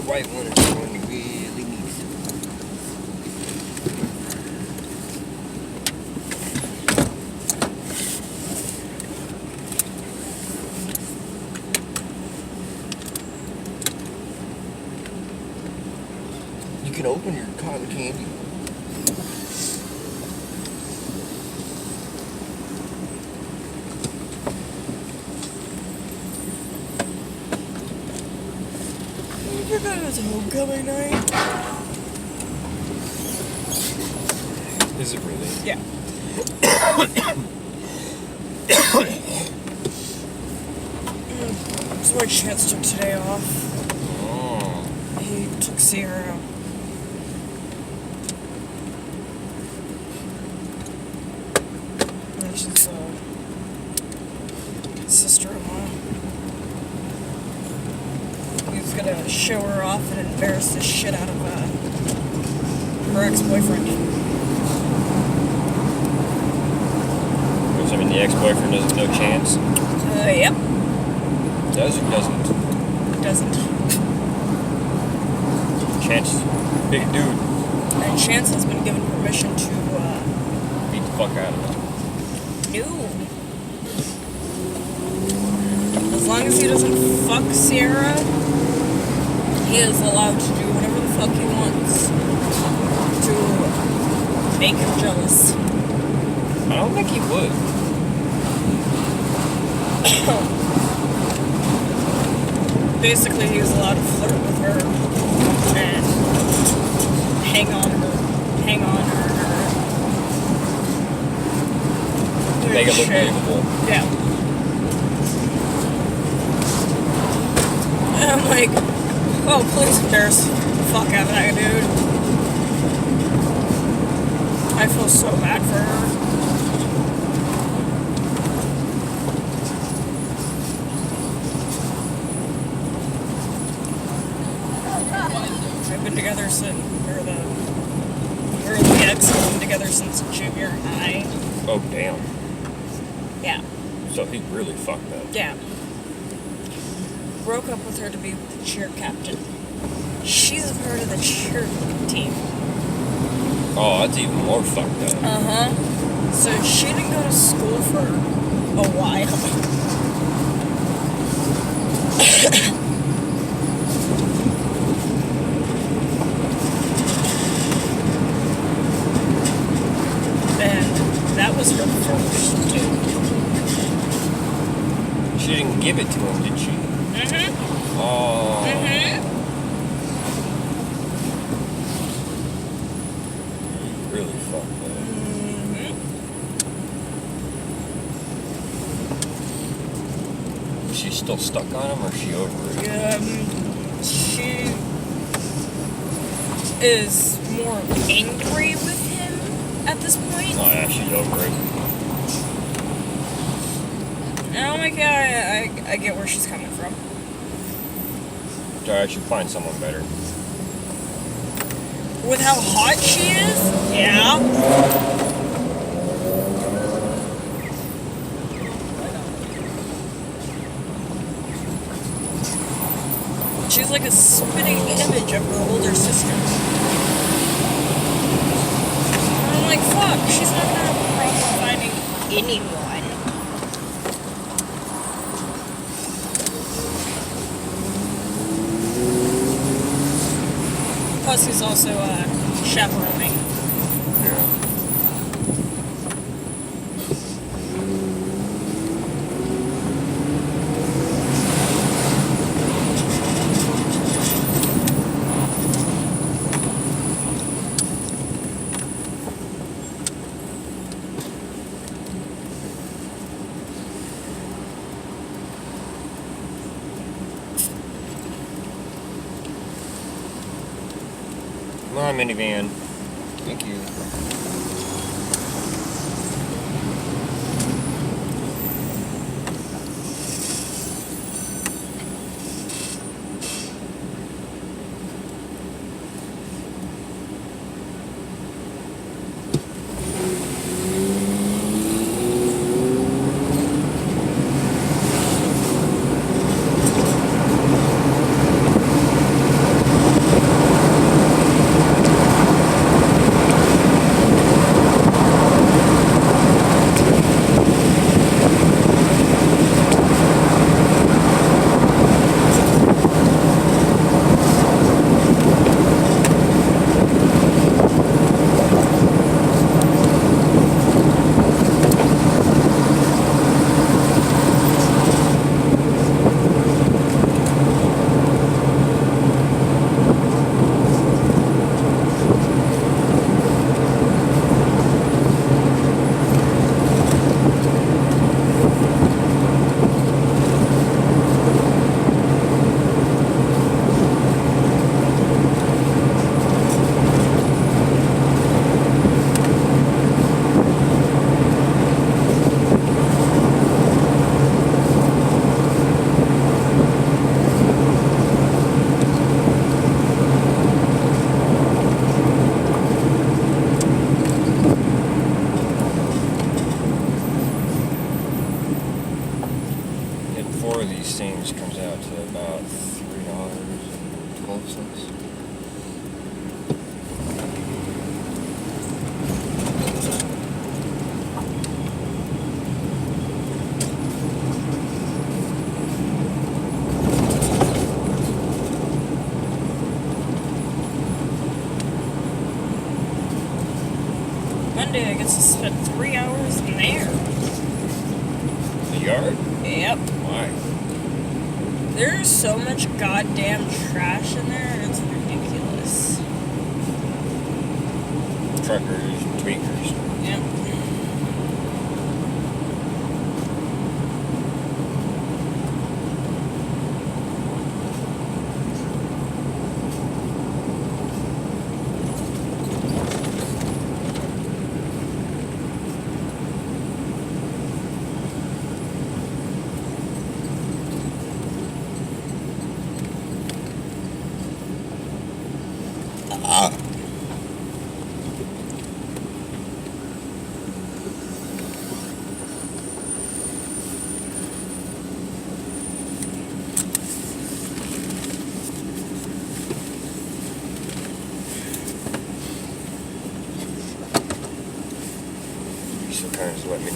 White one is the one you really need. You can open your cotton candy. I forgot it was homecoming night. Is it really? Yeah. So my Chance took today off. Oh. He took Sierra. And she's sister-in-law. He's gonna show her off and embarrass the shit out of her ex-boyfriend. So, I mean, the ex-boyfriend doesn't know Chance? Yep. Does or doesn't? Doesn't. Chance, big dude. And Chance has been given permission to, Beat the fuck out of him. no. As long as he doesn't fuck Sierra, he is allowed to do whatever the fuck he wants to make her jealous. I don't think he would. Basically, he's allowed to flirt with her and hang on her. Make it look Shit. believable. Yeah. And I'm like, oh, please embarrass the fuck out of that dude. I feel so bad for her. They've been together since, her and the ex have been together since junior high. Oh, damn. Yeah. So he really fucked up. Yeah. Broke up with her to be the cheer captain. She's a part of the cheer team. Oh, that's even more fucked up. So she didn't go to school for a while. And that was her first, too. She didn't give it to him, did she? Oh. Really fucked up. She's still stuck on him, or is she over it? She is more angry with him at this point. Oh yeah, she's over it. Oh my god, I get where she's coming from. I should find someone better. With how hot she is? Yeah. She's like a spitting image of her older sister. And I'm like, fuck, she's not gonna have a problem finding anyone. Plus, he's also chaperoning. Yeah. Come on, minivan. Thank you. Four of these things comes out to about $3.12. Monday, I get to spend 3 hours in there. The yard? Yep. Why? There's so much goddamn trash in there, it's ridiculous. Truckers, tweakers. Yep. let me know.